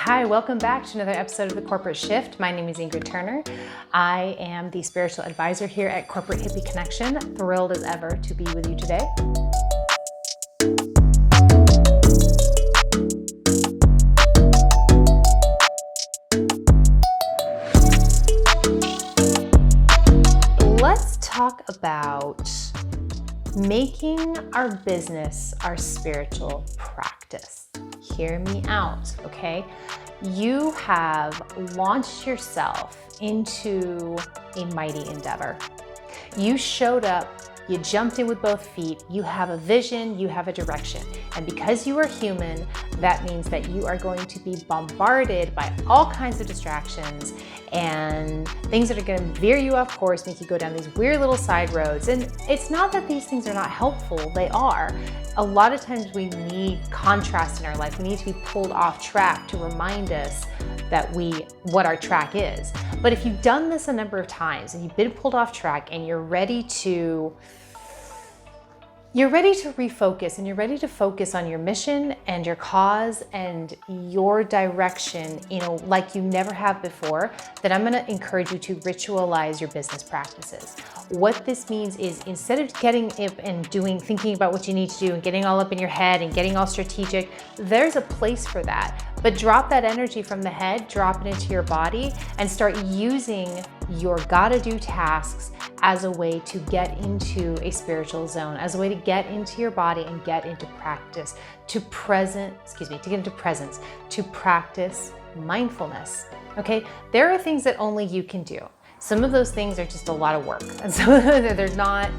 Hi, welcome back to another episode of The Corporate Shift. My name is Ingrid Turner. I am the spiritual advisor here at Corporate Hippie Connection. Thrilled as ever to be with you today. Let's talk about making our business our spiritual practice. Hear me out, okay? You have launched yourself into a mighty endeavor. You showed up, you jumped in with both feet, you have a vision, you have a direction. And because you are human, that means that you are going to be bombarded by all kinds of distractions and things that are going to veer you off course, make you go down these weird little side roads. And it's not that these things are not helpful, they are. A lot of times we need contrast in our life. We need to be pulled off track to remind us that what our track is. But if you've done this a number of times and you've been pulled off track and you're ready to refocus and you're ready to focus on your mission and your cause and your direction, like you never have before, then I'm going to encourage you to ritualize your business practices. What this means is instead of getting up and thinking about what you need to do and getting all up in your head and getting all strategic, there's a place for that. But drop that energy from the head, drop it into your body, and start using your gotta do tasks as a way to get into a spiritual zone, as a way to get into your body and get into practice, to get into presence, to practice mindfulness. Okay, there are things that only you can do. Some of those things are just a lot of work, and so they're not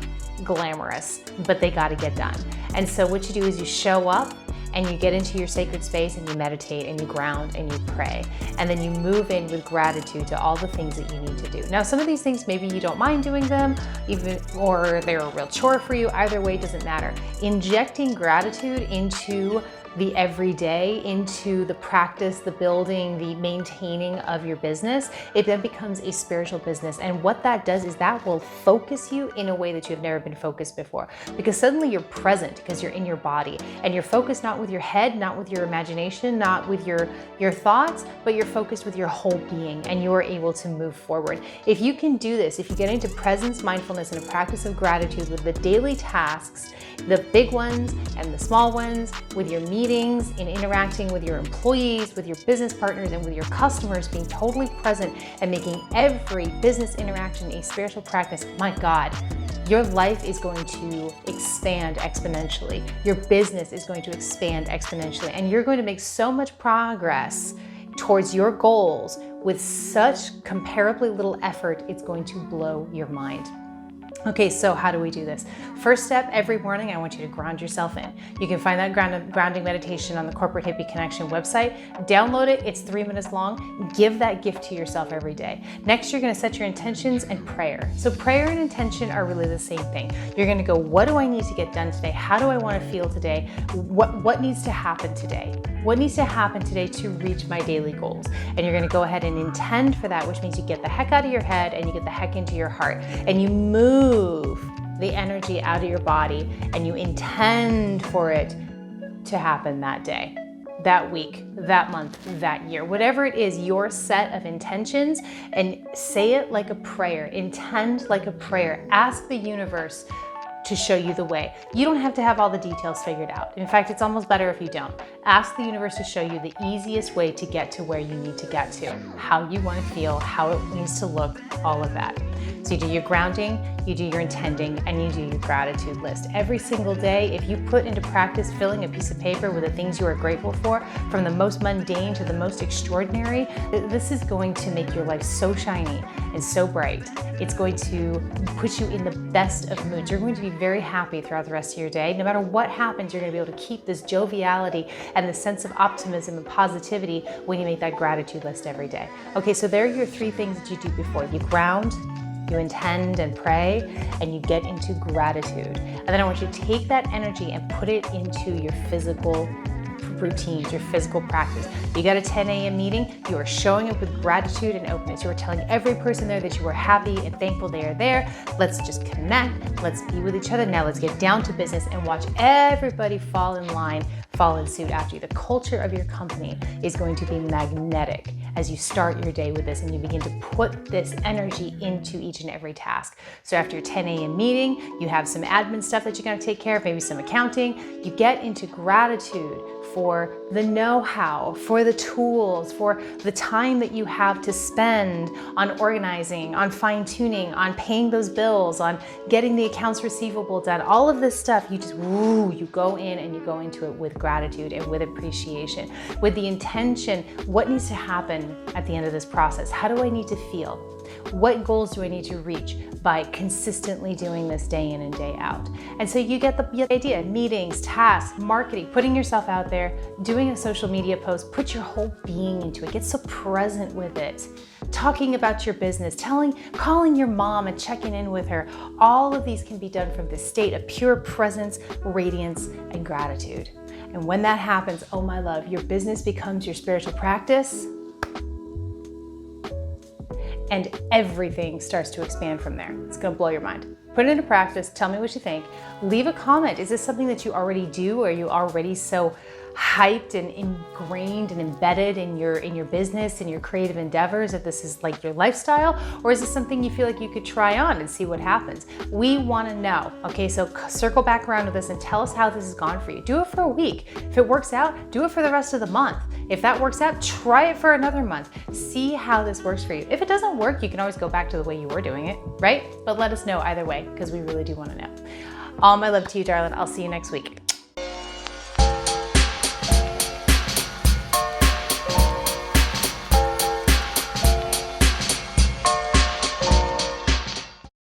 glamorous, but they got to get done. And so what you do is you show up and you get into your sacred space and you meditate and you ground and you pray. And then you move in with gratitude to all the things that you need to do. Now, some of these things, maybe you don't mind doing them, or they're a real chore for you. Either way, doesn't matter. Injecting gratitude into the everyday, into the practice, the building, the maintaining of your business, it then becomes a spiritual business. And what that does is that will focus you in a way that you've never been focused before. Because suddenly you're present because you're in your body and you're focused not with your head, not with your imagination, not with your thoughts, but you're focused with your whole being and you are able to move forward. If you can do this, if you get into presence, mindfulness, and a practice of gratitude with the daily tasks, the big ones and the small ones, with your meetings, in interacting with your employees, with your business partners, and with your customers, being totally present and making every business interaction a spiritual practice, my God, your life is going to expand exponentially. Your business is going to expand exponentially, and you're going to make so much progress towards your goals with such comparably little effort, it's going to blow your mind. Okay, so how do we do this? First step, every morning, I want you to ground yourself in. You can find that grounding meditation on the Corporate Hippie Connection website. Download it, it's 3 minutes long. Give that gift to yourself every day. Next, you're gonna set your intentions and prayer. So prayer and intention are really the same thing. You're gonna go, what do I need to get done today? How do I wanna feel today? What needs to happen today? What needs to happen today to reach my daily goals? And you're gonna go ahead and intend for that, which means you get the heck out of your head and you get the heck into your heart. And you move the energy out of your body and you intend for it to happen that day, that week, that month, that year, whatever it is, your set of intentions, and say it like a prayer, intend like a prayer, ask the universe to show you the way. You don't have to have all the details figured out. In fact, it's almost better if you don't. Ask the universe to show you the easiest way to get to where you need to get to, how you want to feel, how it needs to look, all of that. So you do your grounding, you do your intending, and you do your gratitude list. Every single day, if you put into practice filling a piece of paper with the things you are grateful for, from the most mundane to the most extraordinary, this is going to make your life so shiny and so bright. It's going to put you in the best of moods. You're going to be very happy throughout the rest of your day. No matter what happens, you're going to be able to keep this joviality and the sense of optimism and positivity when you make that gratitude list every day. Okay, so there are your 3 things that you do before. You ground, you intend and pray, and you get into gratitude. And then I want you to take that energy and put it into your physical routines, your physical practice. You got a 10 a.m. meeting, you are showing up with gratitude and openness. You are telling every person there that you are happy and thankful they are there. Let's just connect, let's be with each other. Now let's get down to business and watch everybody fall in line, fall in suit after you. The culture of your company is going to be magnetic as you start your day with this and you begin to put this energy into each and every task. So after your 10 a.m. meeting, you have some admin stuff that you're gonna take care of, maybe some accounting. You get into gratitude for the know-how, for the tools, for the time that you have to spend on organizing, on fine-tuning, on paying those bills, on getting the accounts receivable done. All of this stuff, you just, you go in and you go into it with gratitude and with appreciation, with the intention, what needs to happen at the end of this process? How do I need to feel? What goals do I need to reach by consistently doing this day in and day out? And so you get the idea, meetings, tasks, marketing, putting yourself out there, doing a social media post, put your whole being into it, get so present with it, talking about your business, calling your mom and checking in with her. All of these can be done from this state of pure presence, radiance, and gratitude. And when that happens, oh my love, your business becomes your spiritual practice, and everything starts to expand from there. It's gonna blow your mind. Put it into practice, tell me what you think. Leave a comment. Is this something that you already do? Or are you already so hyped and ingrained and embedded in your business and your creative endeavors that this is like your lifestyle? Or is this something you feel like you could try on and see what happens? We wanna know, okay? So circle back around to this and tell us how this has gone for you. Do it for a week. If it works out, do it for the rest of the month. If that works out, try it for another month. See how this works for you. If it doesn't work, you can always go back to the way you were doing it, right? But let us know either way, because we really do wanna know. All my love to you, darling. I'll see you next week.